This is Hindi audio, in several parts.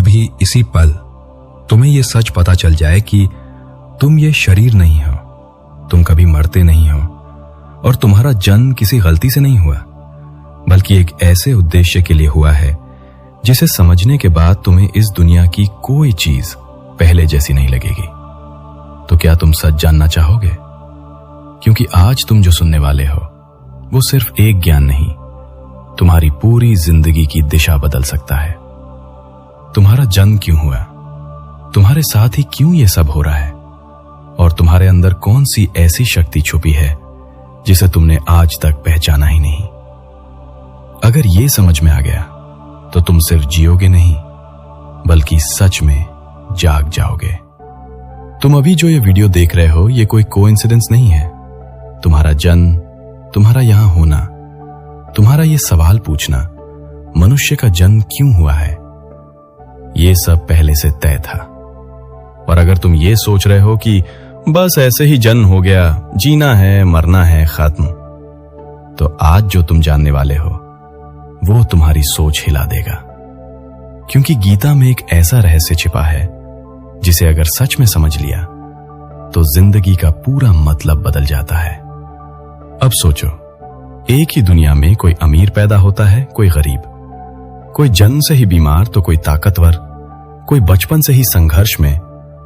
अभी इसी पल तुम्हें यह सच पता चल जाए कि तुम ये शरीर नहीं हो, तुम कभी मरते नहीं हो और तुम्हारा जन्म किसी गलती से नहीं हुआ, बल्कि एक ऐसे उद्देश्य के लिए हुआ है जिसे समझने के बाद तुम्हें इस दुनिया की कोई चीज पहले जैसी नहीं लगेगी। तो क्या तुम सच जानना चाहोगे? क्योंकि आज तुम जो सुनने वाले हो वो सिर्फ एक ज्ञान नहीं, तुम्हारी पूरी जिंदगी की दिशा बदल सकता है। तुम्हारा जन्म क्यों हुआ, तुम्हारे साथ ही क्यों ये सब हो रहा है, और तुम्हारे अंदर कौन सी ऐसी शक्ति छुपी है जिसे तुमने आज तक पहचाना ही नहीं। अगर ये समझ में आ गया तो तुम सिर्फ जियोगे नहीं बल्कि सच में जाग जाओगे। तुम अभी जो ये वीडियो देख रहे हो ये कोई कोइंसिडेंस नहीं है। तुम्हारा जन्म, तुम्हारा यहां होना, तुम्हारा ये सवाल पूछना, मनुष्य का जन्म क्यों हुआ है, ये सब पहले से तय था। और अगर तुम ये सोच रहे हो कि बस ऐसे ही जन्म हो गया, जीना है, मरना है, खत्म, तो आज जो तुम जानने वाले हो वो तुम्हारी सोच हिला देगा। क्योंकि गीता में एक ऐसा रहस्य छिपा है जिसे अगर सच में समझ लिया तो जिंदगी का पूरा मतलब बदल जाता है। अब सोचो, एक ही दुनिया में कोई अमीर पैदा होता है, कोई गरीब, कोई जन्म से ही बीमार तो कोई ताकतवर, कोई बचपन से ही संघर्ष में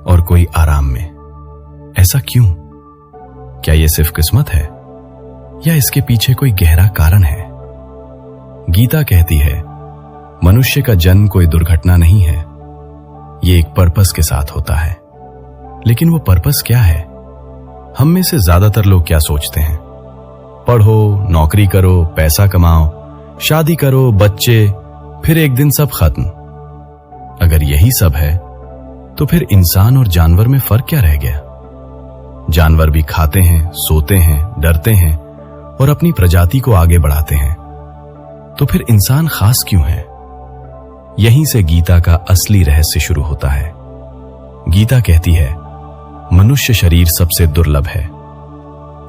और कोई आराम में। ऐसा क्यों? क्या यह सिर्फ किस्मत है या इसके पीछे कोई गहरा कारण है? गीता कहती है मनुष्य का जन्म कोई दुर्घटना नहीं है, ये एक पर्पस के साथ होता है। लेकिन वो पर्पस क्या है? हम में से ज्यादातर लोग क्या सोचते हैं? पढ़ो, नौकरी करो, पैसा कमाओ, शादी करो, बच्चे, फिर एक दिन सब खत्म। अगर यही सब है तो फिर इंसान और जानवर में फर्क क्या रह गया? जानवर भी खाते हैं, सोते हैं, डरते हैं और अपनी प्रजाति को आगे बढ़ाते हैं, तो फिर इंसान खास क्यों है? यहीं से गीता का असली रहस्य शुरू होता है। गीता कहती है मनुष्य शरीर सबसे दुर्लभ है,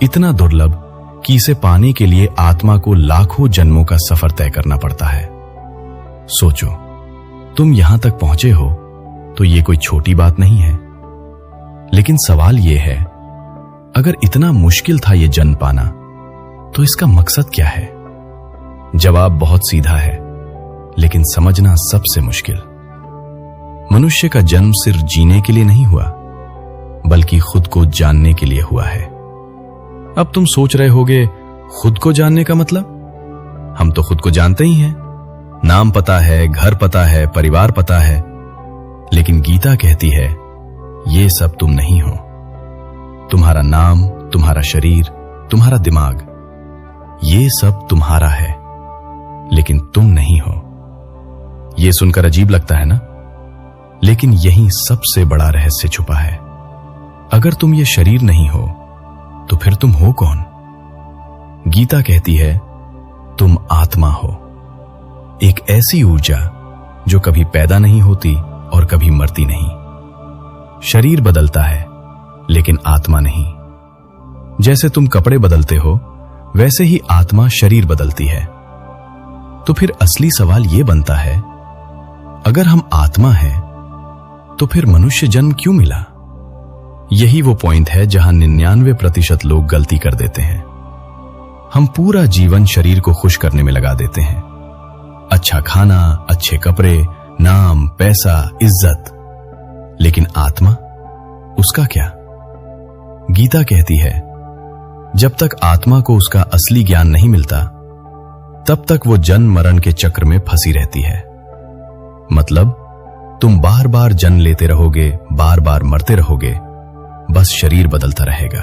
इतना दुर्लभ कि इसे पाने के लिए आत्मा को लाखों जन्मों का सफर तय करना पड़ता है। सोचो, तुम यहां तक पहुंचे हो तो ये कोई छोटी बात नहीं है। लेकिन सवाल यह है, अगर इतना मुश्किल था ये जन्म पाना तो इसका मकसद क्या है? जवाब बहुत सीधा है, लेकिन समझना सबसे मुश्किल। मनुष्य का जन्म सिर्फ जीने के लिए नहीं हुआ, बल्कि खुद को जानने के लिए हुआ है। अब तुम सोच रहे होगे, खुद को जानने का मतलब? हम तो खुद को जानते ही हैं, नाम पता है, घर पता है, परिवार पता है। लेकिन गीता कहती है ये सब तुम नहीं हो। तुम्हारा नाम, तुम्हारा शरीर, तुम्हारा दिमाग, ये सब तुम्हारा है, लेकिन तुम नहीं हो। यह सुनकर अजीब लगता है ना? लेकिन यही सबसे बड़ा रहस्य छुपा है। अगर तुम ये शरीर नहीं हो तो फिर तुम हो कौन? गीता कहती है तुम आत्मा हो, एक ऐसी ऊर्जा जो कभी पैदा नहीं होती और कभी मरती नहीं। शरीर बदलता है लेकिन आत्मा नहीं। जैसे तुम कपड़े बदलते हो वैसे ही आत्मा शरीर बदलती है। तो फिर असली सवाल यह बनता है, अगर हम आत्मा हैं तो फिर मनुष्य जन्म क्यों मिला? यही वो पॉइंट है जहां 99% लोग गलती कर देते हैं। हम पूरा जीवन शरीर को खुश करने में लगा देते हैं। अच्छा खाना, अच्छे कपड़े, नाम, पैसा, इज्जत। लेकिन आत्मा, उसका क्या? गीता कहती है जब तक आत्मा को उसका असली ज्ञान नहीं मिलता तब तक वो जन्म मरण के चक्र में फंसी रहती है। मतलब तुम बार बार जन्म लेते रहोगे, बार बार मरते रहोगे, बस शरीर बदलता रहेगा।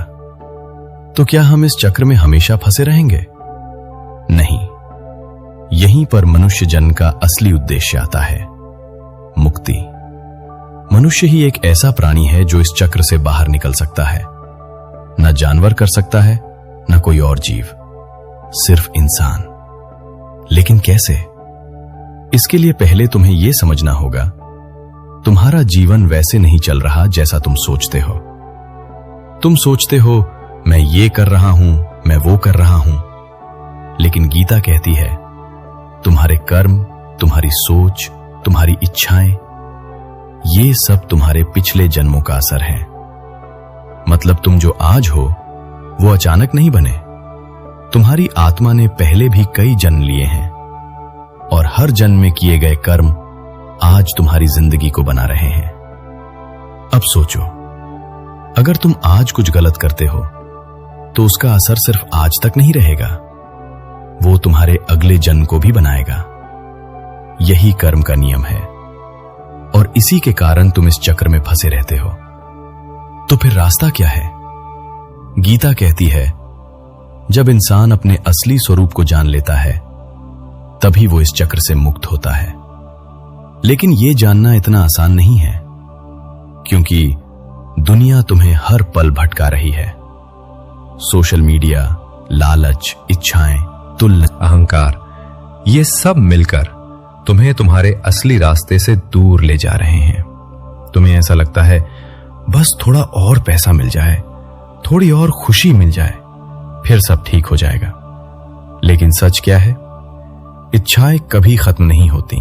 तो क्या हम इस चक्र में हमेशा फंसे रहेंगे? नहीं। यहीं पर मनुष्य जन्म का असली उद्देश्य आता है, मुक्ति। मनुष्य ही एक ऐसा प्राणी है जो इस चक्र से बाहर निकल सकता है। न जानवर कर सकता है, न कोई और जीव, सिर्फ इंसान। लेकिन कैसे? इसके लिए पहले तुम्हें यह समझना होगा, तुम्हारा जीवन वैसे नहीं चल रहा जैसा तुम सोचते हो। तुम सोचते हो मैं ये कर रहा हूं, मैं वो कर रहा हूं, लेकिन गीता कहती है तुम्हारे कर्म, तुम्हारी सोच, तुम्हारी इच्छाएं, ये सब तुम्हारे पिछले जन्मों का असर है। मतलब तुम जो आज हो वो अचानक नहीं बने। तुम्हारी आत्मा ने पहले भी कई जन्म लिए हैं और हर जन्म में किए गए कर्म आज तुम्हारी जिंदगी को बना रहे हैं। अब सोचो, अगर तुम आज कुछ गलत करते हो तो उसका असर सिर्फ आज तक नहीं रहेगा, वो तुम्हारे अगले जन्म को भी बनाएगा। यही कर्म का नियम है और इसी के कारण तुम इस चक्र में फंसे रहते हो। तो फिर रास्ता क्या है? गीता कहती है, जब इंसान अपने असली स्वरूप को जान लेता है तभी वो इस चक्र से मुक्त होता है। लेकिन ये जानना इतना आसान नहीं है, क्योंकि दुनिया तुम्हें हर पल भटका रही है। सोशल मीडिया, लालच, इच्छाएं, तुलना, अहंकार, ये सब मिलकर तुम्हें तुम्हारे असली रास्ते से दूर ले जा रहे हैं। तुम्हें ऐसा लगता है बस थोड़ा और पैसा मिल जाए, थोड़ी और खुशी मिल जाए, फिर सब ठीक हो जाएगा। लेकिन सच क्या है? इच्छाएं कभी खत्म नहीं होती।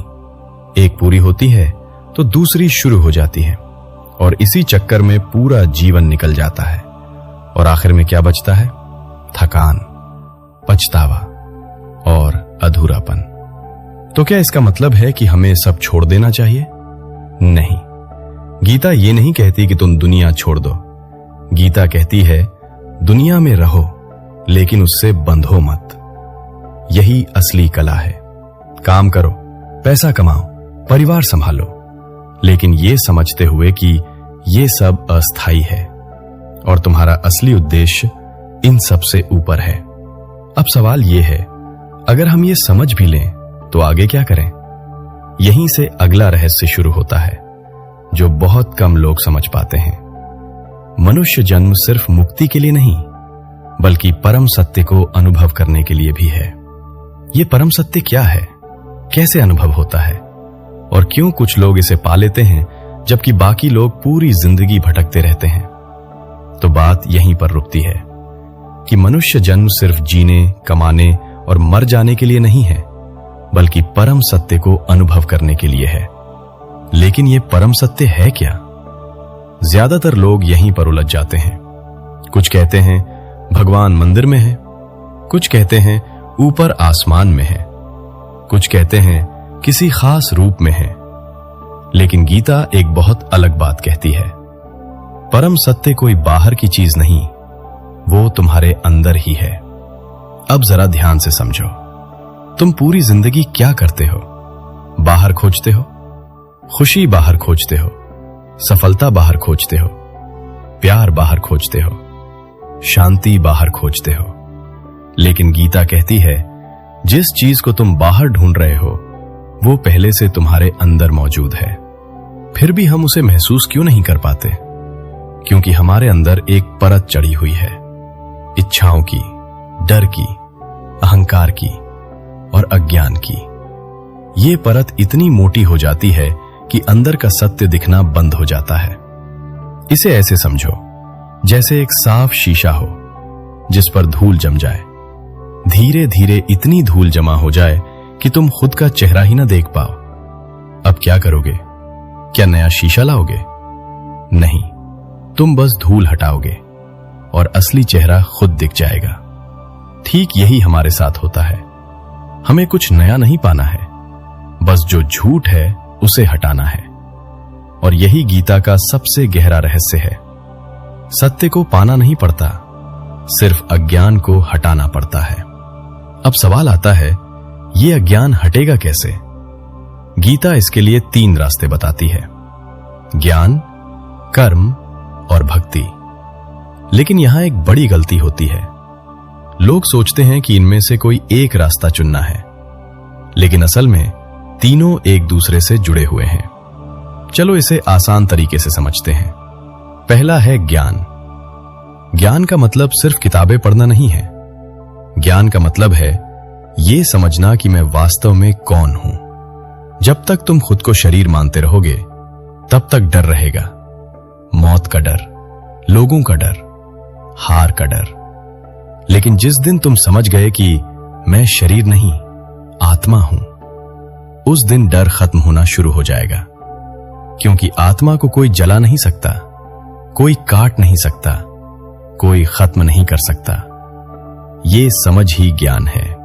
एक पूरी होती है तो दूसरी शुरू हो जाती है और इसी चक्कर में पूरा जीवन निकल जाता है और आखिर में क्या बचता है? थकान, पछतावा और अधूरापन। तो क्या इसका मतलब है कि हमें सब छोड़ देना चाहिए? नहीं, गीता ये नहीं कहती कि तुम दुनिया छोड़ दो। गीता कहती है दुनिया में रहो लेकिन उससे बंधो मत। यही असली कला है। काम करो, पैसा कमाओ, परिवार संभालो, लेकिन ये समझते हुए कि ये सब अस्थायी है और तुम्हारा असली उद्देश्य इन सब से ऊपर है। अब सवाल ये है, अगर हम ये समझ भी लें तो आगे क्या करें? यहीं से अगला रहस्य शुरू होता है जो बहुत कम लोग समझ पाते हैं। मनुष्य जन्म सिर्फ मुक्ति के लिए नहीं बल्कि परम सत्य को अनुभव करने के लिए भी है। ये परम सत्य क्या है, कैसे अनुभव होता है और क्यों कुछ लोग इसे पा लेते हैं जबकि बाकी लोग पूरी जिंदगी भटकते रहते हैं? तो बात यहीं पर रुकती है कि मनुष्य जन्म सिर्फ जीने, कमाने और मर जाने के लिए नहीं है बल्कि परम सत्य को अनुभव करने के लिए है। लेकिन ये परम सत्य है क्या? ज्यादातर लोग यहीं पर उलझ जाते हैं। कुछ कहते हैं भगवान मंदिर में है, कुछ कहते हैं ऊपर आसमान में है, कुछ कहते हैं किसी खास रूप में है। लेकिन गीता एक बहुत अलग बात कहती है। परम सत्य कोई बाहर की चीज नहीं, वो तुम्हारे अंदर ही है। अब जरा ध्यान से समझो, तुम पूरी जिंदगी क्या करते हो? बाहर खोजते हो, खुशी बाहर खोजते हो, सफलता बाहर खोजते हो, प्यार बाहर खोजते हो, शांति बाहर खोजते हो। लेकिन गीता कहती है जिस चीज को तुम बाहर ढूंढ रहे हो वो पहले से तुम्हारे अंदर मौजूद है। फिर भी हम उसे महसूस क्यों नहीं कर पाते? क्योंकि हमारे अंदर एक परत चढ़ी हुई है, इच्छाओं की, डर की, अहंकार की और अज्ञान की। ये परत इतनी मोटी हो जाती है कि अंदर का सत्य दिखना बंद हो जाता है। इसे ऐसे समझो जैसे एक साफ शीशा हो जिस पर धूल जम जाए। धीरे धीरे इतनी धूल जमा हो जाए कि तुम खुद का चेहरा ही ना देख पाओ। अब क्या करोगे? क्या नया शीशा लाओगे? नहीं, तुम बस धूल हटाओगे और असली चेहरा खुद दिख जाएगा। ठीक यही हमारे साथ होता है। हमें कुछ नया नहीं पाना है, बस जो झूठ है उसे हटाना है। और यही गीता का सबसे गहरा रहस्य है। सत्य को पाना नहीं पड़ता, सिर्फ अज्ञान को हटाना पड़ता है। अब सवाल आता है, ये अज्ञान हटेगा कैसे? गीता इसके लिए 3 रास्ते बताती है, ज्ञान, कर्म और भक्ति। लेकिन यहां एक बड़ी गलती होती है। लोग सोचते हैं कि इनमें से कोई एक रास्ता चुनना है, लेकिन असल में तीनों एक दूसरे से जुड़े हुए हैं। चलो इसे आसान तरीके से समझते हैं। पहला है ज्ञान। ज्ञान का मतलब सिर्फ किताबें पढ़ना नहीं है। ज्ञान का मतलब है ये समझना कि मैं वास्तव में कौन हूं। जब तक तुम खुद को शरीर मानते रहोगे तब तक डर रहेगा। मौत का डर, लोगों का डर, हार का डर। लेकिन जिस दिन तुम समझ गए कि मैं शरीर नहीं, आत्मा हूं, उस दिन डर खत्म होना शुरू हो जाएगा। क्योंकि आत्मा को कोई जला नहीं सकता, कोई काट नहीं सकता, कोई खत्म नहीं कर सकता। ये समझ ही ज्ञान है।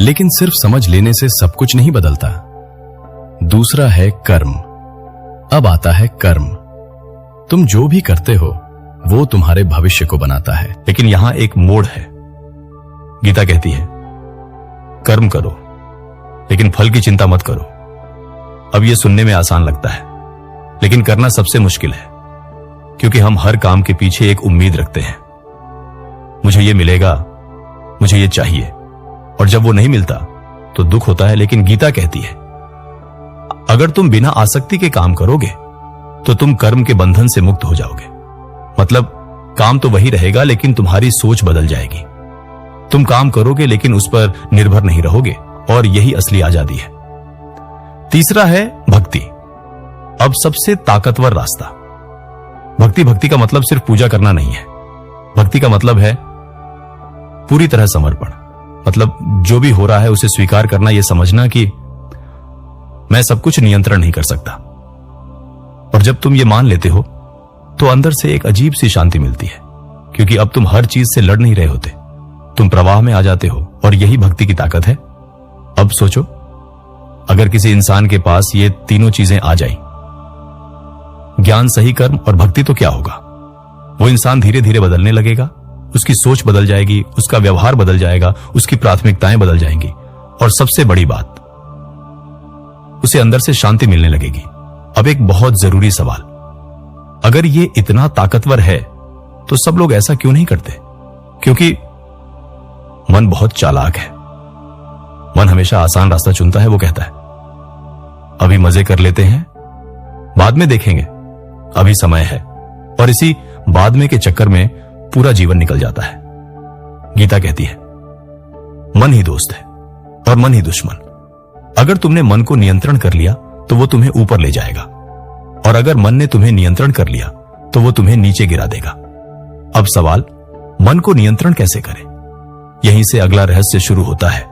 लेकिन सिर्फ समझ लेने से सब कुछ नहीं बदलता। दूसरा है कर्म। अब आता है कर्म। तुम जो भी करते हो वो तुम्हारे भविष्य को बनाता है। लेकिन यहां एक मोड़ है। गीता कहती है कर्म करो लेकिन फल की चिंता मत करो। अब यह सुनने में आसान लगता है लेकिन करना सबसे मुश्किल है, क्योंकि हम हर काम के पीछे एक उम्मीद रखते हैं। मुझे ये मिलेगा, मुझे ये चाहिए, और जब वो नहीं मिलता तो दुख होता है। लेकिन गीता कहती है अगर तुम बिना आसक्ति के काम करोगे तो तुम कर्म के बंधन से मुक्त हो जाओगे। मतलब काम तो वही रहेगा लेकिन तुम्हारी सोच बदल जाएगी। तुम काम करोगे लेकिन उस पर निर्भर नहीं रहोगे, और यही असली आजादी है। तीसरा है भक्ति। अब सबसे ताकतवर रास्ता। भक्ति का मतलब सिर्फ पूजा करना नहीं है। भक्ति का मतलब है पूरी तरह समर्पण। मतलब जो भी हो रहा है उसे स्वीकार करना, यह समझना कि मैं सब कुछ नियंत्रण नहीं कर सकता। और जब तुम ये मान लेते हो तो अंदर से एक अजीब सी शांति मिलती है, क्योंकि अब तुम हर चीज से लड़ नहीं रहे होते, तुम प्रवाह में आ जाते हो। और यही भक्ति की ताकत है। अब सोचो, अगर किसी इंसान के पास ये तीनों चीजें आ जाएं, ज्ञान, सही कर्म और भक्ति, तो क्या होगा? वो इंसान धीरे धीरे बदलने लगेगा। उसकी सोच बदल जाएगी, उसका व्यवहार बदल जाएगा, उसकी प्राथमिकताएं बदल जाएंगी, और सबसे बड़ी बात, उसे अंदर से शांति मिलने लगेगी। अब एक बहुत जरूरी सवाल, अगर ये इतना ताकतवर है तो सब लोग ऐसा क्यों नहीं करते? क्योंकि मन बहुत चालाक है। मन हमेशा आसान रास्ता चुनता है। वो कहता है अभी मजे कर लेते हैं, बाद में देखेंगे, अभी समय है। और इसी बाद में के चक्कर में पूरा जीवन निकल जाता है। गीता कहती है मन ही दोस्त है और मन ही दुश्मन। अगर तुमने मन को नियंत्रण कर लिया तो वो तुम्हें ऊपर ले जाएगा, और अगर मन ने तुम्हें नियंत्रण कर लिया तो वो तुम्हें नीचे गिरा देगा। अब सवाल, मन को नियंत्रण कैसे करें? यहीं से अगला रहस्य शुरू होता है।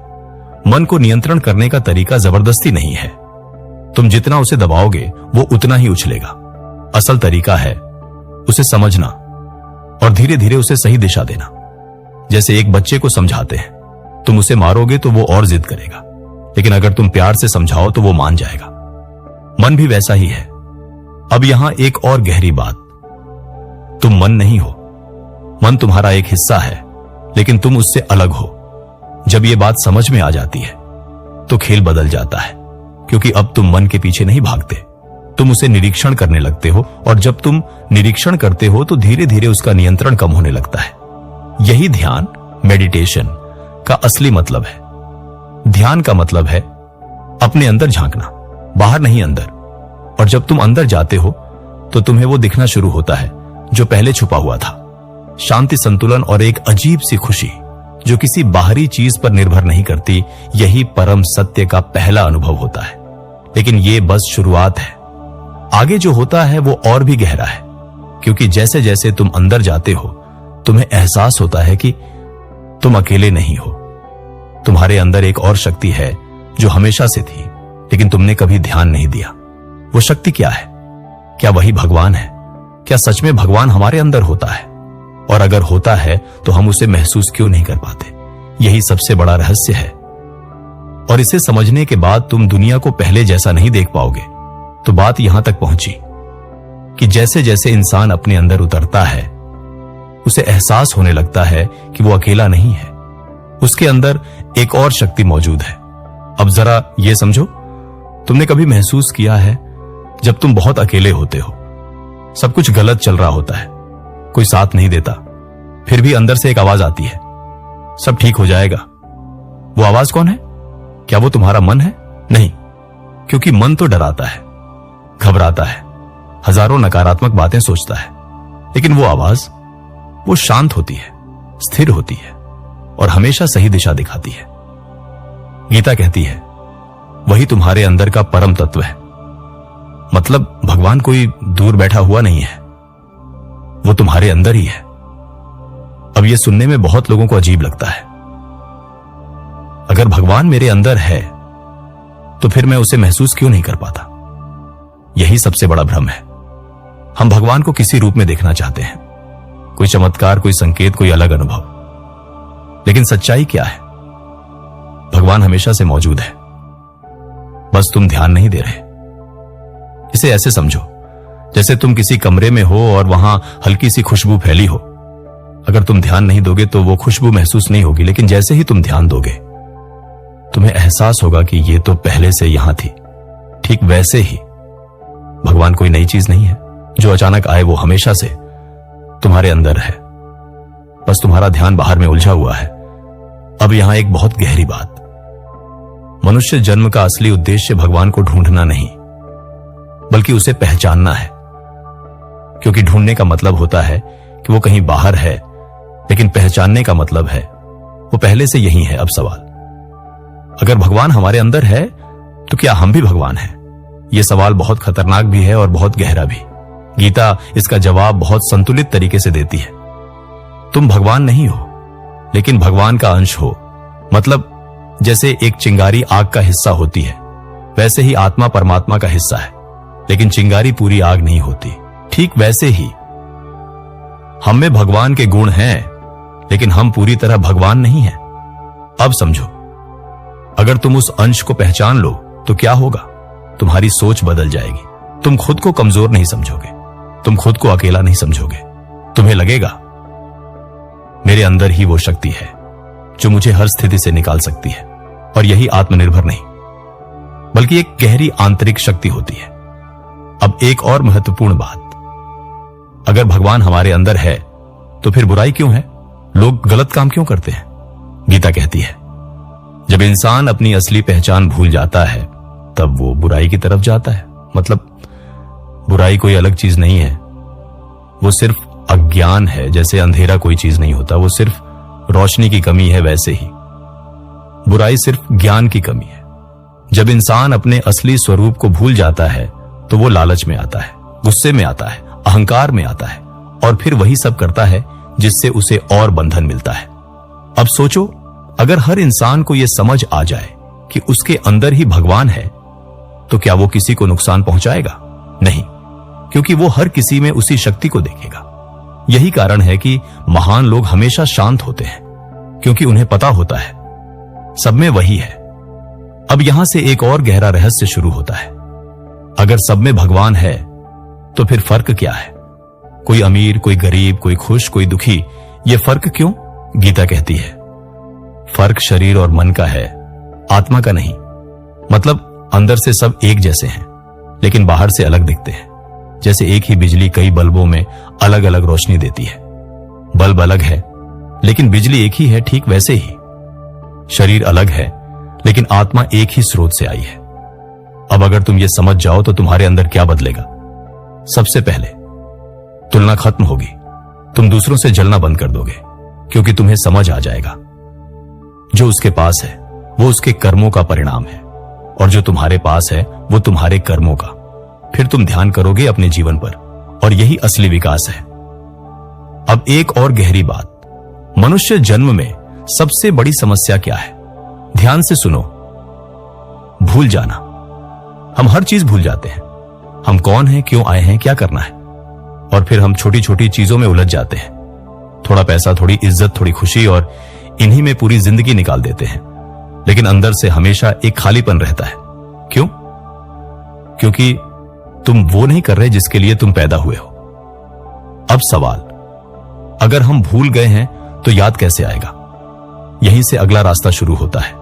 मन को नियंत्रण करने का तरीका जबरदस्ती नहीं है। तुम जितना उसे दबाओगे वो उतना ही उछलेगा। असल तरीका है उसे समझना और धीरे धीरे उसे सही दिशा देना। जैसे एक बच्चे को समझाते हैं, तुम उसे मारोगे तो वो और जिद करेगा, लेकिन अगर तुम प्यार से समझाओ तो वो मान जाएगा। मन भी वैसा ही है। अब यहां एक और गहरी बात, तुम मन नहीं हो। मन तुम्हारा एक हिस्सा है, लेकिन तुम उससे अलग हो। जब ये बात समझ में आ जाती है तो खेल बदल जाता है, क्योंकि अब तुम मन के पीछे नहीं भागते, तुम उसे निरीक्षण करने लगते हो। और जब तुम निरीक्षण करते हो तो धीरे धीरे उसका नियंत्रण कम होने लगता है। यही ध्यान, मेडिटेशन का असली मतलब है। ध्यान का मतलब है अपने अंदर झांकना, बाहर नहीं अंदर। और जब तुम अंदर जाते हो तो तुम्हें वो दिखना शुरू होता है जो पहले छुपा हुआ था। शांति, संतुलन और एक अजीब सी खुशी जो किसी बाहरी चीज पर निर्भर नहीं करती। यही परम सत्य का पहला अनुभव होता है। लेकिन ये बस शुरुआत है। आगे जो होता है वो और भी गहरा है, क्योंकि जैसे जैसे तुम अंदर जाते हो तुम्हें एहसास होता है कि तुम अकेले नहीं हो। तुम्हारे अंदर एक और शक्ति है जो हमेशा से थी, लेकिन तुमने कभी ध्यान नहीं दिया। वो शक्ति क्या है? क्या वही भगवान है? क्या सच में भगवान हमारे अंदर होता है? और अगर होता है तो हम उसे महसूस क्यों नहीं कर पाते? यही सबसे बड़ा रहस्य है। और इसे समझने के बाद तुम दुनिया को पहले जैसा नहीं देख पाओगे। तो बात यहां तक पहुंची कि जैसे जैसे इंसान अपने अंदर उतरता है उसे एहसास होने लगता है कि वो अकेला नहीं है। उसके अंदर एक और शक्ति मौजूद है। अब जरा ये समझो, तुमने कभी महसूस किया है जब तुम बहुत अकेले होते हो, सब कुछ गलत चल रहा होता है, कोई साथ नहीं देता, फिर भी अंदर से एक आवाज आती है, सब ठीक हो जाएगा। वो आवाज कौन है? क्या वो तुम्हारा मन है? नहीं, क्योंकि मन तो डराता है, घबराता है, हजारों नकारात्मक बातें सोचता है। लेकिन वो आवाज, वो शांत होती है, स्थिर होती है और हमेशा सही दिशा दिखाती है। गीता कहती है वही तुम्हारे अंदर का परम तत्व है। मतलब भगवान कोई दूर बैठा हुआ नहीं है, वो तुम्हारे अंदर ही है। अब यह सुनने में बहुत लोगों को अजीब लगता है। अगर भगवान मेरे अंदर है तो फिर मैं उसे महसूस क्यों नहीं कर पाता? यही सबसे बड़ा भ्रम है। हम भगवान को किसी रूप में देखना चाहते हैं, कोई चमत्कार, कोई संकेत, कोई अलग अनुभव। लेकिन सच्चाई क्या है? भगवान हमेशा से मौजूद है, बस तुम ध्यान नहीं दे रहे। इसे ऐसे समझो जैसे तुम किसी कमरे में हो और वहां हल्की सी खुशबू फैली हो। अगर तुम ध्यान नहीं दोगे तो वो खुशबू महसूस नहीं होगी, लेकिन जैसे ही तुम ध्यान दोगे तुम्हें एहसास होगा कि ये तो पहले से यहां थी। ठीक वैसे ही भगवान कोई नई चीज नहीं है जो अचानक आए, वो हमेशा से तुम्हारे अंदर है, बस तुम्हारा ध्यान बाहर में उलझा हुआ है। अब यहां एक बहुत गहरी बात, मनुष्य जन्म का असली उद्देश्य भगवान को ढूंढना नहीं बल्कि उसे पहचानना है। क्योंकि ढूंढने का मतलब होता है कि वो कहीं बाहर है, लेकिन पहचानने का मतलब है वो पहले से यही है। अब सवाल, अगर भगवान हमारे अंदर है तो क्या हम भी भगवान हैं? यह सवाल बहुत खतरनाक भी है और बहुत गहरा भी। गीता इसका जवाब बहुत संतुलित तरीके से देती है। तुम भगवान नहीं हो, लेकिन भगवान का अंश हो। मतलब जैसे एक चिंगारी आग का हिस्सा होती है, वैसे ही आत्मा परमात्मा का हिस्सा है, लेकिन चिंगारी पूरी आग नहीं होती। ठीक वैसे ही हम में भगवान के गुण हैं, लेकिन हम पूरी तरह भगवान नहीं हैं। अब समझो, अगर तुम उस अंश को पहचान लो तो क्या होगा? तुम्हारी सोच बदल जाएगी। तुम खुद को कमजोर नहीं समझोगे, तुम खुद को अकेला नहीं समझोगे। तुम्हें लगेगा मेरे अंदर ही वो शक्ति है जो मुझे हर स्थिति से निकाल सकती है, और यही आत्मनिर्भर नहीं बल्कि एक गहरी आंतरिक शक्ति होती है। अब एक और महत्वपूर्ण बात, अगर भगवान हमारे अंदर है तो फिर बुराई क्यों है? लोग गलत काम क्यों करते हैं? गीता कहती है, जब इंसान अपनी असली पहचान भूल जाता है तब वो बुराई की तरफ जाता है। मतलब बुराई कोई अलग चीज नहीं है, वो सिर्फ अज्ञान है। जैसे अंधेरा कोई चीज नहीं होता, वो सिर्फ रोशनी की कमी है, वैसे ही बुराई सिर्फ ज्ञान की कमी है। जब इंसान अपने असली स्वरूप को भूल जाता है तो वो लालच में आता है, गुस्से में आता है, अहंकार में आता है, और फिर वही सब करता है जिससे उसे और बंधन मिलता है। अब सोचो, अगर हर इंसान को यह समझ आ जाए कि उसके अंदर ही भगवान है तो क्या वो किसी को नुकसान पहुंचाएगा? नहीं, क्योंकि वो हर किसी में उसी शक्ति को देखेगा। यही कारण है कि महान लोग हमेशा शांत होते हैं, क्योंकि उन्हें पता होता है सब में वही है। अब यहां से एक और गहरा रहस्य शुरू होता है। अगर सब में भगवान है तो फिर फर्क क्या है? कोई अमीर, कोई गरीब, कोई खुश, कोई दुखी, ये फर्क क्यों? गीता कहती है, फर्क शरीर और मन का है, आत्मा का नहीं। मतलब अंदर से सब एक जैसे हैं, लेकिन बाहर से अलग दिखते हैं। जैसे एक ही बिजली कई बल्बों में अलग अलग रोशनी देती है। बल्ब अलग है लेकिन बिजली एक ही है। ठीक वैसे ही शरीर अलग है लेकिन आत्मा एक ही स्रोत से आई है। अब अगर तुम ये समझ जाओ तो तुम्हारे अंदर क्या बदलेगा? सबसे पहले तुलना खत्म होगी। तुम दूसरों से जलना बंद कर दोगे, क्योंकि तुम्हें समझ आ जाएगा जो उसके पास है वो उसके कर्मों का परिणाम है, और जो तुम्हारे पास है वो तुम्हारे कर्मों का। फिर तुम ध्यान करोगे अपने जीवन पर, और यही असली विकास है। अब एक और गहरी बात, मनुष्य जन्म में सबसे बड़ी समस्या क्या है? ध्यान से सुनो, भूल जाना। हम हर चीज भूल जाते हैं। हम कौन हैं, क्यों आए हैं, क्या करना है, और फिर हम छोटी छोटी चीजों में उलझ जाते हैं। थोड़ा पैसा, थोड़ी इज्जत, थोड़ी खुशी, और इन्हीं में पूरी जिंदगी निकाल देते हैं। लेकिन अंदर से हमेशा एक खालीपन रहता है। क्यों? क्योंकि तुम वो नहीं कर रहे जिसके लिए तुम पैदा हुए हो। अब सवाल, अगर हम भूल गए हैं तो याद कैसे आएगा? यहीं से अगला रास्ता शुरू होता है,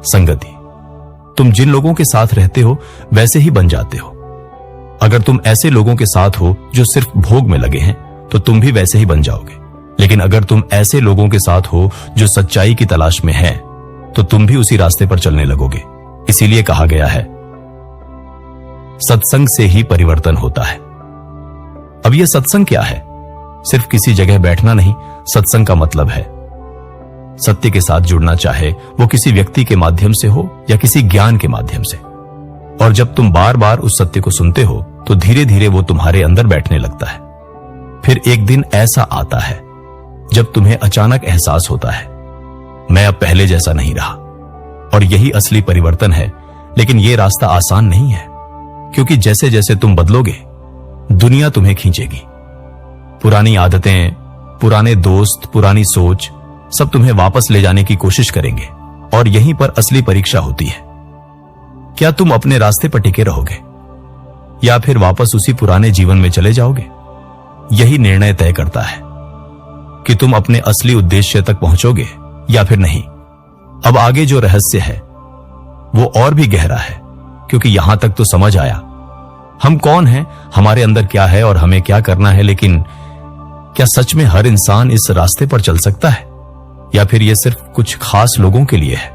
संगति। तुम जिन लोगों के साथ रहते हो वैसे ही बन जाते हो। अगर तुम ऐसे लोगों के साथ हो जो सिर्फ भोग में लगे हैं तो तुम भी वैसे ही बन जाओगे। लेकिन अगर तुम ऐसे लोगों के साथ हो जो सच्चाई की तलाश में हैं, तो तुम भी उसी रास्ते पर चलने लगोगे। इसीलिए कहा गया है, सत्संग से ही परिवर्तन होता है। अब यह सत्संग क्या है? सिर्फ किसी जगह बैठना नहीं। सत्संग का मतलब है सत्य के साथ जुड़ना, चाहे वो किसी व्यक्ति के माध्यम से हो या किसी ज्ञान के माध्यम से। और जब तुम बार बार उस सत्य को सुनते हो तो धीरे धीरे वो तुम्हारे अंदर बैठने लगता है। फिर एक दिन ऐसा आता है जब तुम्हें अचानक एहसास होता है, मैं अब पहले जैसा नहीं रहा। और यही असली परिवर्तन है। लेकिन यह रास्ता आसान नहीं है। क्योंकि जैसे जैसे तुम बदलोगे दुनिया तुम्हें खींचेगी। पुरानी आदतें, पुराने दोस्त, पुरानी सोच सब तुम्हें वापस ले जाने की कोशिश करेंगे और यहीं पर असली परीक्षा होती है। क्या तुम अपने रास्ते पर टिके रहोगे या फिर वापस उसी पुराने जीवन में चले जाओगे? यही निर्णय तय करता है कि तुम अपने असली उद्देश्य तक पहुंचोगे या फिर नहीं। अब आगे जो रहस्य है वो और भी गहरा है, क्योंकि यहां तक तो समझ आया हम कौन हैं, हमारे अंदर क्या है और हमें क्या करना है। लेकिन क्या सच में हर इंसान इस रास्ते पर चल सकता है या फिर यह सिर्फ कुछ खास लोगों के लिए है?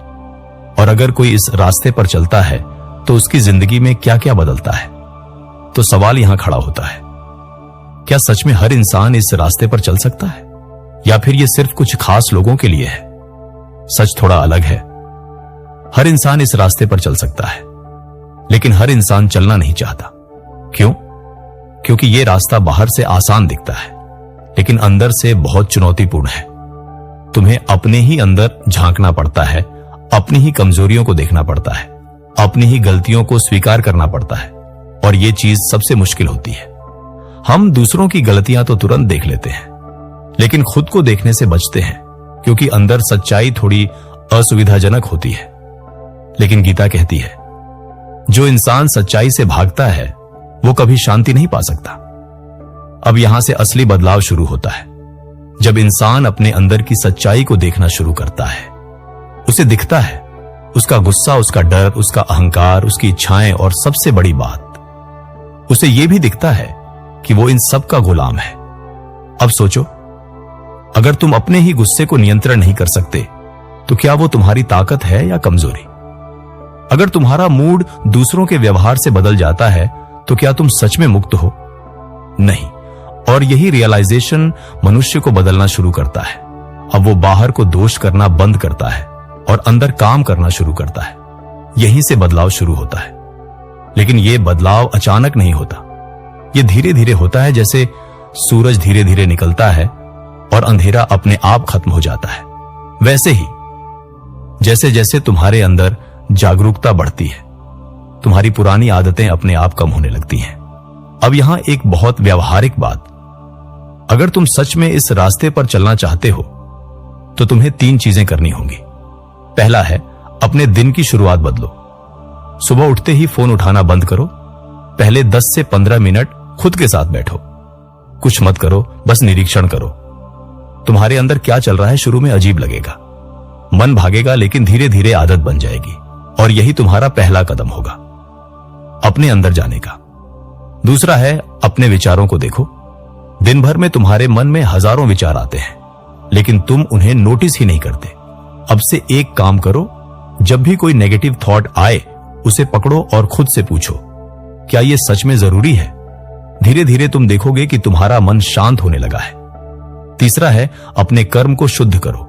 और अगर कोई इस रास्ते पर चलता है तो उसकी जिंदगी में क्या क्या बदलता है? तो सवाल यहां खड़ा होता है, क्या सच में हर इंसान इस रास्ते पर चल सकता है या फिर यह सिर्फ कुछ खास लोगों के लिए है? सच थोड़ा अलग है। हर इंसान इस रास्ते पर चल सकता है, लेकिन हर इंसान चलना नहीं चाहता। क्यों? क्योंकि यह रास्ता बाहर से आसान दिखता है, लेकिन अंदर से बहुत चुनौतीपूर्ण है। तुम्हें अपने ही अंदर झांकना पड़ता है, अपनी ही कमजोरियों को देखना पड़ता है, अपनी ही गलतियों को स्वीकार करना पड़ता है, और यह चीज सबसे मुश्किल होती है। हम दूसरों की गलतियां तो तुरंत देख लेते हैं, लेकिन खुद को देखने से बचते हैं, क्योंकि अंदर सच्चाई थोड़ी असुविधाजनक होती है। लेकिन गीता कहती है, जो इंसान सच्चाई से भागता है वो कभी शांति नहीं पा सकता। अब यहां से असली बदलाव शुरू होता है, जब इंसान अपने अंदर की सच्चाई को देखना शुरू करता है। उसे दिखता है उसका गुस्सा, उसका डर, उसका अहंकार, उसकी इच्छाएं, और सबसे बड़ी बात, उसे यह भी दिखता है कि वो इन सब का गुलाम है। अब सोचो, अगर तुम अपने ही गुस्से को नियंत्रण नहीं कर सकते तो क्या वो तुम्हारी ताकत है या कमजोरी? अगर तुम्हारा मूड दूसरों के व्यवहार से बदल जाता है तो क्या तुम सच में मुक्त हो? नहीं। और यही रियलाइजेशन मनुष्य को बदलना शुरू करता है। अब वो बाहर को दोष करना बंद करता है और अंदर काम करना शुरू करता है। यहीं से बदलाव शुरू होता है। लेकिन यह बदलाव अचानक नहीं होता, यह धीरे धीरे होता है। जैसे सूरज धीरे धीरे निकलता है और अंधेरा अपने आप खत्म हो जाता है, वैसे ही जैसे जैसे तुम्हारे अंदर जागरूकता बढ़ती है, तुम्हारी पुरानी आदतें अपने आप कम होने लगती हैं। अब यहां एक बहुत व्यावहारिक बात, अगर तुम सच में इस रास्ते पर चलना चाहते हो तो तुम्हें 3 चीजें करनी होंगी। पहला है, अपने दिन की शुरुआत बदलो। सुबह उठते ही फोन उठाना बंद करो। पहले 10 से 15 मिनट खुद के साथ बैठो, कुछ मत करो, बस निरीक्षण करो। तुम्हारे अंदर क्या चल रहा है शुरू में अजीब लगेगा, मन भागेगा, लेकिन धीरे धीरे आदत बन जाएगी और यही तुम्हारा पहला कदम होगा अपने अंदर जाने का। दूसरा है, अपने विचारों को देखो। दिन भर में तुम्हारे मन में हजारों विचार आते हैं, लेकिन तुम उन्हें नोटिस ही नहीं करते। अब से एक काम करो, जब भी कोई नेगेटिव थॉट आए उसे पकड़ो और खुद से पूछो, क्या यह सच में जरूरी है? धीरे धीरे तुम देखोगे कि तुम्हारा मन शांत होने लगा है। तीसरा है, अपने कर्म को शुद्ध करो।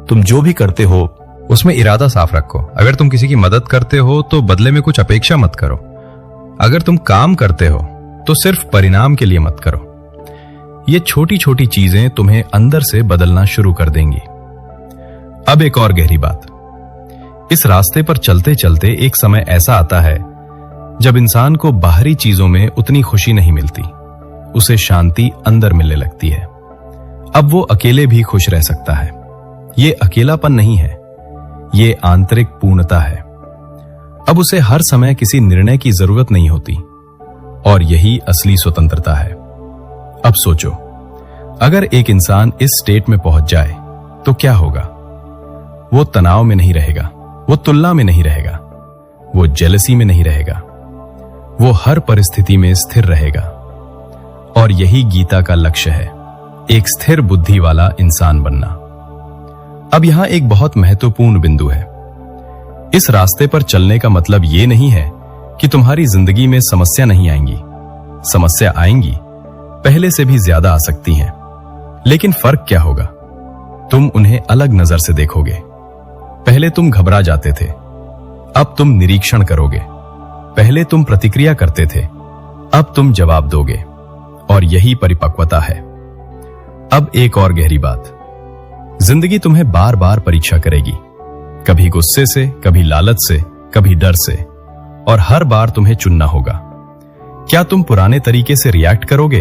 तुम जो भी करते हो उसमें इरादा साफ रखो। अगर तुम किसी की मदद करते हो तो बदले में कुछ अपेक्षा मत करो। अगर तुम काम करते हो तो सिर्फ परिणाम के लिए मत करो। ये छोटी छोटी चीजें तुम्हें अंदर से बदलना शुरू कर देंगी। अब एक और गहरी बात, इस रास्ते पर चलते चलते एक समय ऐसा आता है जब इंसान को बाहरी चीजों में उतनी खुशी नहीं मिलती, उसे शांति अंदर मिलने लगती है। अब वो अकेले भी खुश रह सकता है। ये अकेलापन नहीं है, ये आंतरिक पूर्णता है। अब उसे हर समय किसी निर्णय की जरूरत नहीं होती, और यही असली स्वतंत्रता है। अब सोचो, अगर एक इंसान इस स्टेट में पहुंच जाए तो क्या होगा? वो तनाव में नहीं रहेगा, वो तुलना में नहीं रहेगा, वो जेलसी में नहीं रहेगा, वो हर परिस्थिति में स्थिर रहेगा। और यही गीता का लक्ष्य है, एक स्थिर बुद्धि वाला इंसान बनना। अब यहां एक बहुत महत्वपूर्ण बिंदु है। इस रास्ते पर चलने का मतलब यह नहीं है कि तुम्हारी जिंदगी में समस्या नहीं आएंगी। समस्या आएंगी, पहले से भी ज्यादा आ सकती हैं। लेकिन फर्क क्या होगा? तुम उन्हें अलग नजर से देखोगे। पहले तुम घबरा जाते थे, अब तुम निरीक्षण करोगे। पहले तुम प्रतिक्रिया करते थे, अब तुम जवाब दोगे। और यही परिपक्वता है। अब एक और गहरी बात, जिंदगी तुम्हें बार बार परीक्षा करेगी, कभी गुस्से से, कभी लालच से, कभी डर से, और हर बार तुम्हें चुनना होगा क्या तुम पुराने तरीके से रिएक्ट करोगे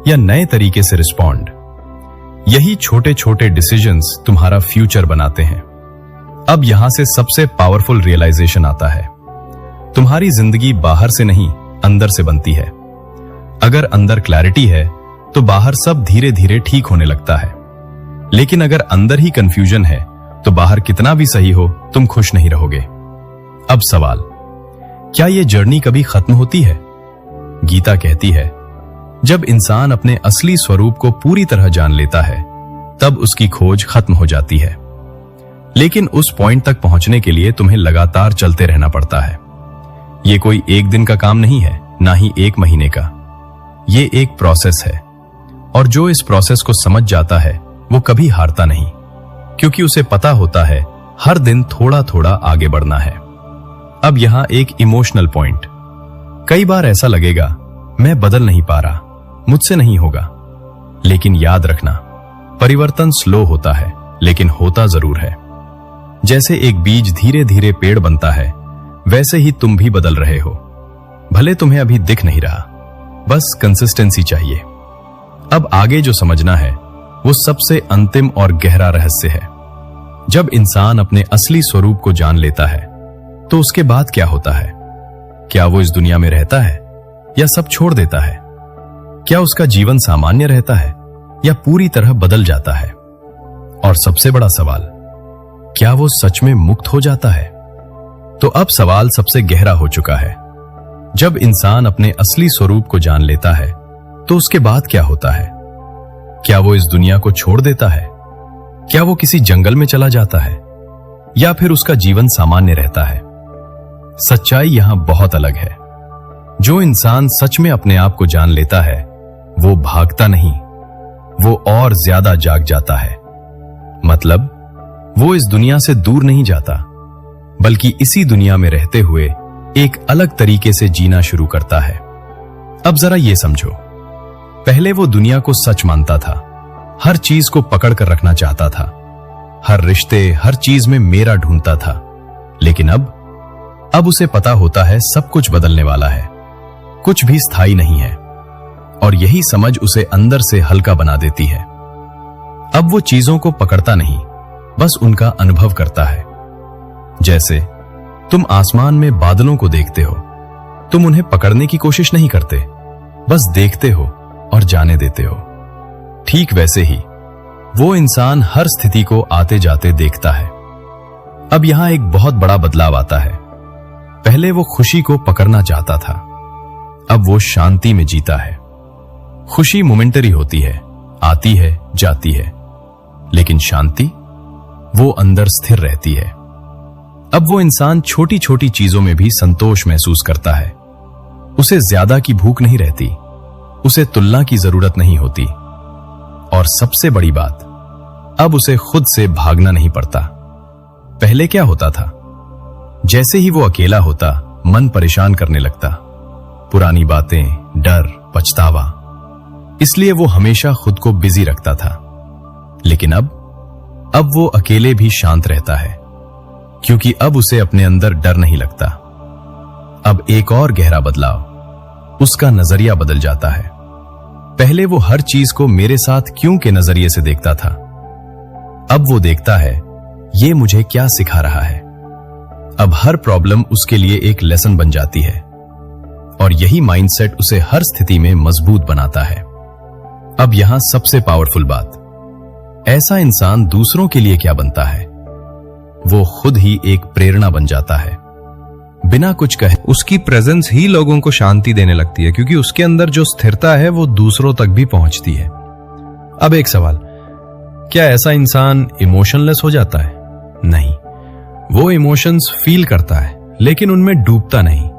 या नए तरीके से रिस्पॉन्ड? यही छोटे छोटे डिसीजंस तुम्हारा फ्यूचर बनाते हैं। अब यहां से सबसे पावरफुल रियलाइजेशन आता है। तुम्हारी जिंदगी बाहर से नहीं, अंदर से बनती है। अगर अंदर क्लैरिटी है तो बाहर सब धीरे धीरे ठीक होने लगता है। लेकिन अगर अंदर ही कंफ्यूजन है तो बाहर कितना भी सही हो, तुम खुश नहीं रहोगे। अब सवाल, क्या यह जर्नी कभी खत्म होती है? गीता कहती है, जब इंसान अपने असली स्वरूप को पूरी तरह जान लेता है, तब उसकी खोज खत्म हो जाती है। लेकिन उस पॉइंट तक पहुंचने के लिए तुम्हें लगातार चलते रहना पड़ता है। यह कोई एक दिन का काम नहीं है, ना ही एक महीने का। ये एक प्रोसेस है, और जो इस प्रोसेस को समझ जाता है वो कभी हारता नहीं, क्योंकि उसे पता होता है हर दिन थोड़ा थोड़ा आगे बढ़ना है। अब यहां एक इमोशनल पॉइंट। कई बार ऐसा लगेगा, मैं बदल नहीं पा रहा, मुझसे नहीं होगा। लेकिन याद रखना, परिवर्तन स्लो होता है, लेकिन होता जरूर है। जैसे एक बीज धीरे धीरे पेड़ बनता है, वैसे ही तुम भी बदल रहे हो। भले तुम्हें अभी दिख नहीं रहा, बस कंसिस्टेंसी चाहिए। अब आगे जो समझना है वो सबसे अंतिम और गहरा रहस्य है। जब इंसान अपने असली स्वरूप को जान लेता है तो उसके बाद क्या होता है? क्या वो इस दुनिया में रहता है या सब छोड़ देता है? क्या उसका जीवन सामान्य रहता है या पूरी तरह बदल जाता है? और सबसे बड़ा सवाल, क्या वो सच में मुक्त हो जाता है? तो अब सवाल सबसे गहरा हो चुका है। जब इंसान अपने असली स्वरूप को जान लेता है तो उसके बाद क्या होता है? क्या वो इस दुनिया को छोड़ देता है? क्या वो किसी जंगल में चला जाता है या फिर उसका जीवन सामान्य रहता है? सच्चाई यहां बहुत अलग है। जो इंसान सच में अपने आप को जान लेता है वो भागता नहीं, वो और ज्यादा जाग जाता है। मतलब वो इस दुनिया से दूर नहीं जाता, बल्कि इसी दुनिया में रहते हुए एक अलग तरीके से जीना शुरू करता है। अब जरा ये समझो, पहले वो दुनिया को सच मानता था, हर चीज को पकड़ कर रखना चाहता था, हर रिश्ते, हर चीज में मेरा ढूंढता था। लेकिन अब उसे पता होता है सब कुछ बदलने वाला है, कुछ भी स्थायी नहीं है, और यही समझ उसे अंदर से हल्का बना देती है। अब वो चीजों को पकड़ता नहीं, बस उनका अनुभव करता है। जैसे तुम आसमान में बादलों को देखते हो, तुम उन्हें पकड़ने की कोशिश नहीं करते, बस देखते हो और जाने देते हो। ठीक वैसे ही वो इंसान हर स्थिति को आते जाते देखता है। अब यहां एक बहुत बड़ा बदलाव आता है। पहले वो खुशी को पकड़ना चाहता था, अब वो शांति में जीता है। खुशी मोमेंटरी होती है, आती है, जाती है, लेकिन शांति वो अंदर स्थिर रहती है। अब वो इंसान छोटी छोटी चीजों में भी संतोष महसूस करता है। उसे ज्यादा की भूख नहीं रहती, उसे तुलना की जरूरत नहीं होती, और सबसे बड़ी बात, अब उसे खुद से भागना नहीं पड़ता। पहले क्या होता था? जैसे ही वो अकेला होता, मन परेशान करने लगता, पुरानी बातें, डर, पछतावा, इसलिए वो हमेशा खुद को बिजी रखता था। लेकिन अब वो अकेले भी शांत रहता है, क्योंकि अब उसे अपने अंदर डर नहीं लगता। अब एक और गहरा बदलाव, उसका नजरिया बदल जाता है। पहले वो हर चीज को मेरे साथ क्यों के नजरिए से देखता था, अब वो देखता है ये मुझे क्या सिखा रहा है। अब हर प्रॉब्लम उसके लिए एक लेसन बन जाती है, और यही माइंडसेट उसे हर स्थिति में मजबूत बनाता है। अब यहां सबसे पावरफुल बात, ऐसा इंसान दूसरों के लिए क्या बनता है? वो खुद ही एक प्रेरणा बन जाता है। बिना कुछ कहे उसकी प्रेजेंस ही लोगों को शांति देने लगती है, क्योंकि उसके अंदर जो स्थिरता है वो दूसरों तक भी पहुंचती है। अब एक सवाल, क्या ऐसा इंसान इमोशनलेस हो जाता है? नहीं, वो इमोशंस फील करता है, लेकिन उनमें डूबता नहीं।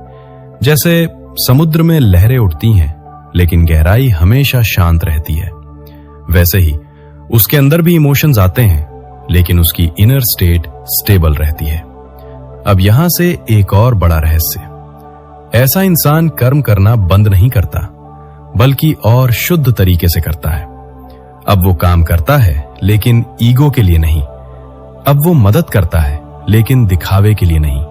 जैसे समुद्र में लहरें उठती हैं, लेकिन गहराई हमेशा शांत रहती है, वैसे ही उसके अंदर भी इमोशंस आते हैं, लेकिन उसकी इनर स्टेट स्टेबल रहती है। अब यहां से एक और बड़ा रहस्य, ऐसा इंसान कर्म करना बंद नहीं करता, बल्कि और शुद्ध तरीके से करता है। अब वो काम करता है, लेकिन ईगो के लिए नहीं। अब वो मदद करता है, लेकिन दिखावे के लिए नहीं।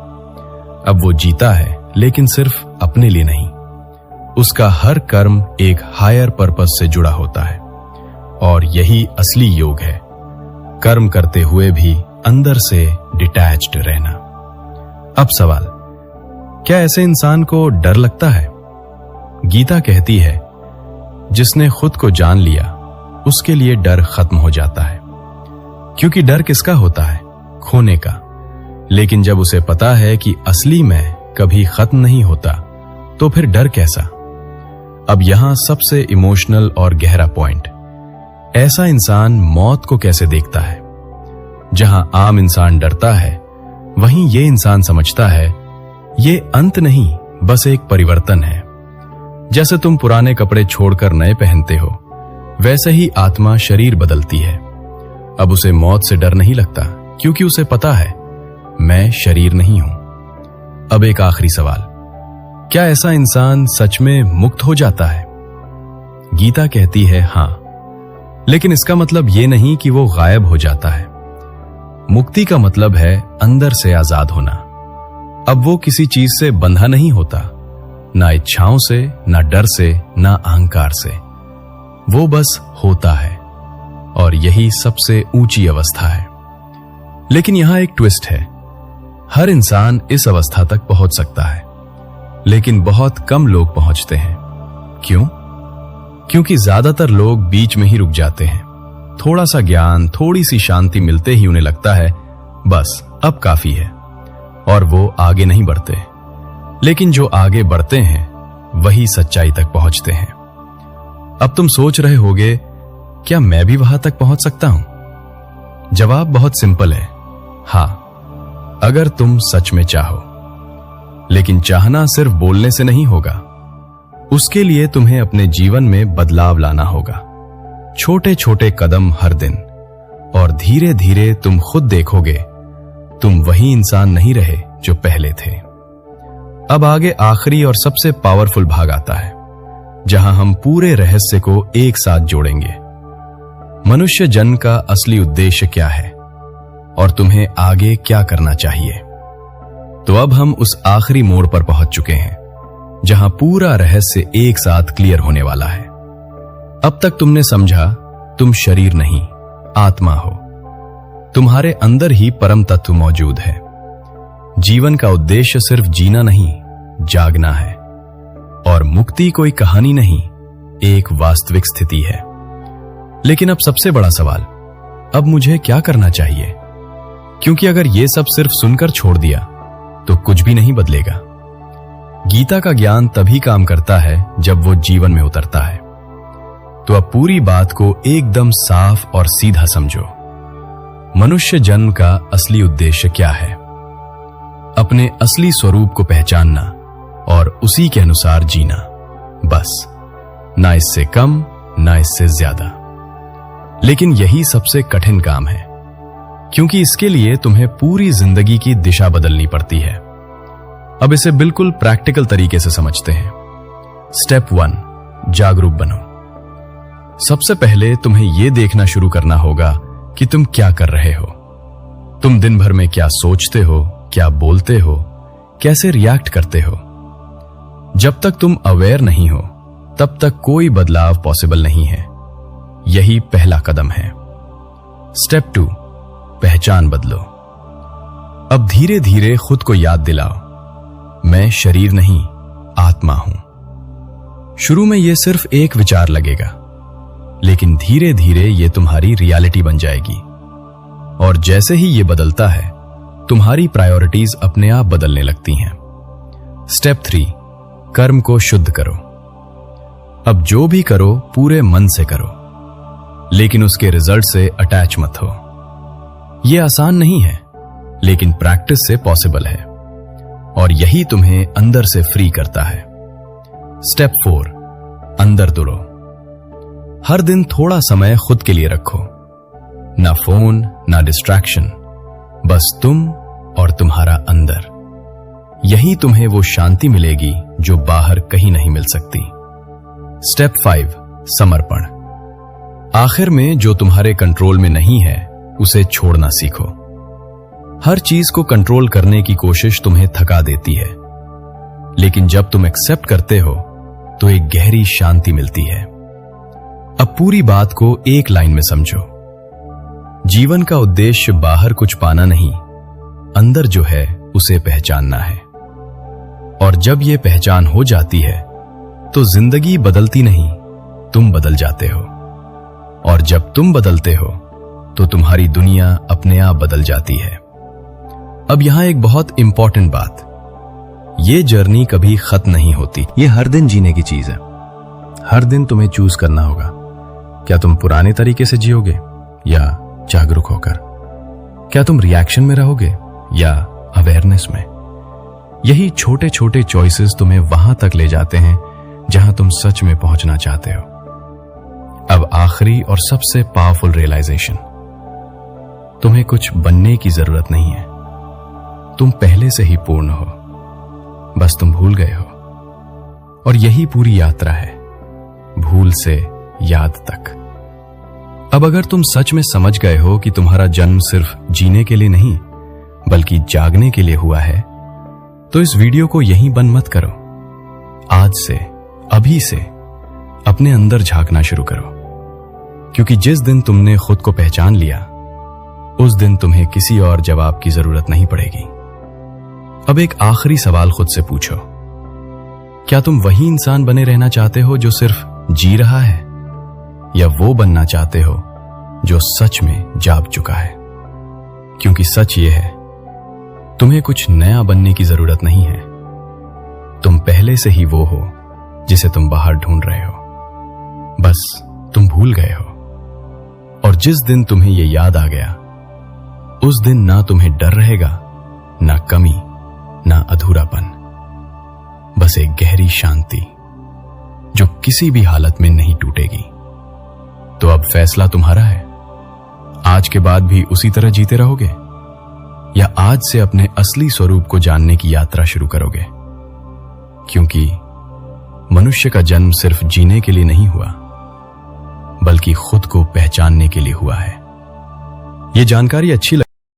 अब वो जीता है, लेकिन सिर्फ अपने लिए नहीं। उसका हर कर्म एक हायर पर्पस से जुड़ा होता है और यही असली योग है, कर्म करते हुए भी अंदर से डिटैच्ड रहना। अब सवाल, क्या ऐसे इंसान को डर लगता है? गीता कहती है, जिसने खुद को जान लिया उसके लिए डर खत्म हो जाता है। क्योंकि डर किसका होता है? खोने का। लेकिन जब उसे पता है कि असली मैं कभी खत्म नहीं होता, तो फिर डर कैसा? अब यहां सबसे इमोशनल और गहरा पॉइंट, ऐसा इंसान मौत को कैसे देखता है? जहां आम इंसान डरता है, वहीं ये इंसान समझता है ये अंत नहीं, बस एक परिवर्तन है। जैसे तुम पुराने कपड़े छोड़कर नए पहनते हो, वैसे ही आत्मा शरीर बदलती है। अब उसे मौत से डर नहीं लगता, क्योंकि उसे पता है मैं शरीर नहीं हूं। अब एक आखिरी सवाल, क्या ऐसा इंसान सच में मुक्त हो जाता है? गीता कहती है हां, लेकिन इसका मतलब यह नहीं कि वो गायब हो जाता है। मुक्ति का मतलब है अंदर से आजाद होना। अब वो किसी चीज से बंधा नहीं होता, ना इच्छाओं से, ना डर से, ना अहंकार से। वो बस होता है, और यही सबसे ऊंची अवस्था है। लेकिन यहां एक ट्विस्ट है, हर इंसान इस अवस्था तक पहुंच सकता है, लेकिन बहुत कम लोग पहुंचते हैं। क्यों? क्योंकि ज्यादातर लोग बीच में ही रुक जाते हैं। थोड़ा सा ज्ञान, थोड़ी सी शांति मिलते ही उन्हें लगता है बस अब काफी है, और वो आगे नहीं बढ़ते। लेकिन जो आगे बढ़ते हैं वही सच्चाई तक पहुंचते हैं। अब तुम सोच रहे होगे, क्या मैं भी वहां तक पहुंच सकता हूं? जवाब बहुत सिंपल है, हां, अगर तुम सच में चाहो। लेकिन चाहना सिर्फ बोलने से नहीं होगा, उसके लिए तुम्हें अपने जीवन में बदलाव लाना होगा। छोटे छोटे कदम हर दिन, और धीरे धीरे तुम खुद देखोगे तुम वही इंसान नहीं रहे जो पहले थे। अब आगे आखिरी और सबसे पावरफुल भाग आता है, जहां हम पूरे रहस्य को एक साथ जोड़ेंगे। मनुष्य जन्म का असली उद्देश्य क्या है और तुम्हें आगे क्या करना चाहिए। तो अब हम उस आखिरी मोड़ पर पहुंच चुके हैं, जहां पूरा रहस्य एक साथ क्लियर होने वाला है। अब तक तुमने समझा तुम शरीर नहीं, आत्मा हो। तुम्हारे अंदर ही परम तत्व मौजूद है। जीवन का उद्देश्य सिर्फ जीना नहीं, जागना है। और मुक्ति कोई कहानी नहीं, एक वास्तविक स्थिति है। लेकिन अब सबसे बड़ा सवाल, अब मुझे क्या करना चाहिए? क्योंकि अगर ये सब सिर्फ सुनकर छोड़ दिया तो कुछ भी नहीं बदलेगा। गीता का ज्ञान तभी काम करता है जब वो जीवन में उतरता है। तो अब पूरी बात को एकदम साफ और सीधा समझो। मनुष्य जन्म का असली उद्देश्य क्या है? अपने असली स्वरूप को पहचानना और उसी के अनुसार जीना, बस। ना इससे कम, ना इससे ज्यादा। लेकिन यही सबसे कठिन काम है, क्योंकि इसके लिए तुम्हें पूरी जिंदगी की दिशा बदलनी पड़ती है। अब इसे बिल्कुल प्रैक्टिकल तरीके से समझते हैं। स्टेप 1, जागरूक बनो। सबसे पहले तुम्हें यह देखना शुरू करना होगा कि तुम क्या कर रहे हो। तुम दिन भर में क्या सोचते हो, क्या बोलते हो, कैसे रिएक्ट करते हो। जब तक तुम अवेयर नहीं हो, तब तक कोई बदलाव पॉसिबल नहीं है। यही पहला कदम है। स्टेप 2, पहचान बदलो। अब धीरे धीरे खुद को याद दिलाओ, मैं शरीर नहीं, आत्मा हूं। शुरू में यह सिर्फ एक विचार लगेगा, लेकिन धीरे धीरे यह तुम्हारी रियलिटी बन जाएगी। और जैसे ही यह बदलता है, तुम्हारी प्रायोरिटीज अपने आप बदलने लगती हैं। स्टेप 3, कर्म को शुद्ध करो। अब जो भी करो पूरे मन से करो, लेकिन उसके रिजल्ट से अटैच मत हो। यह आसान नहीं है, लेकिन प्रैक्टिस से पॉसिबल है, और यही तुम्हें अंदर से फ्री करता है। स्टेप 4, अंदर दुरो। हर दिन थोड़ा समय खुद के लिए रखो। ना फोन, ना डिस्ट्रैक्शन, बस तुम और तुम्हारा अंदर। यही तुम्हें वो शांति मिलेगी जो बाहर कहीं नहीं मिल सकती। स्टेप 5, समर्पण। आखिर में जो तुम्हारे कंट्रोल में नहीं है, उसे छोड़ना सीखो। हर चीज को कंट्रोल करने की कोशिश तुम्हें थका देती है, लेकिन जब तुम एक्सेप्ट करते हो, तो एक गहरी शांति मिलती है। अब पूरी बात को एक लाइन में समझो। जीवन का उद्देश्य बाहर कुछ पाना नहीं, अंदर जो है उसे पहचानना है। और जब यह पहचान हो जाती है तो जिंदगी बदलती नहीं, तुम बदल जाते हो। और जब तुम बदलते हो तो तुम्हारी दुनिया अपने आप बदल जाती है। अब यहां एक बहुत इंपॉर्टेंट बात, ये जर्नी कभी खत्म नहीं होती। ये हर दिन जीने की चीज है। हर दिन तुम्हें चूज करना होगा, क्या तुम पुराने तरीके से जियोगे या जागरूक होकर? क्या तुम रिएक्शन में रहोगे या अवेयरनेस में? यही छोटे छोटे चॉइसेस तुम्हें वहां तक ले जाते हैं जहां तुम सच में पहुंचना चाहते हो। अब आखिरी और सबसे पावरफुल रियलाइजेशन, तुम्हें कुछ बनने की जरूरत नहीं है, तुम पहले से ही पूर्ण हो, बस तुम भूल गए हो। और यही पूरी यात्रा है, भूल से याद तक। अब अगर तुम सच में समझ गए हो कि तुम्हारा जन्म सिर्फ जीने के लिए नहीं बल्कि जागने के लिए हुआ है, तो इस वीडियो को यहीं बंद मत करो। आज से, अभी से अपने अंदर झांकना शुरू करो, क्योंकि जिस दिन तुमने खुद को पहचान लिया उस दिन तुम्हें किसी और जवाब की जरूरत नहीं पड़ेगी। अब एक आखिरी सवाल खुद से पूछो, क्या तुम वही इंसान बने रहना चाहते हो जो सिर्फ जी रहा है, या वो बनना चाहते हो जो सच में जाग चुका है? क्योंकि सच ये है, तुम्हें कुछ नया बनने की जरूरत नहीं है, तुम पहले से ही वो हो जिसे तुम बाहर ढूंढ रहे हो, बस तुम भूल गए हो। और जिस दिन तुम्हें ये याद आ गया उस दिन ना तुम्हें डर रहेगा, ना कमी, ना अधूरापन, बस एक गहरी शांति जो किसी भी हालत में नहीं टूटेगी। तो अब फैसला तुम्हारा है, आज के बाद भी उसी तरह जीते रहोगे या आज से अपने असली स्वरूप को जानने की यात्रा शुरू करोगे? क्योंकि मनुष्य का जन्म सिर्फ जीने के लिए नहीं हुआ बल्कि खुद को पहचानने के लिए हुआ है। यह जानकारी अच्छी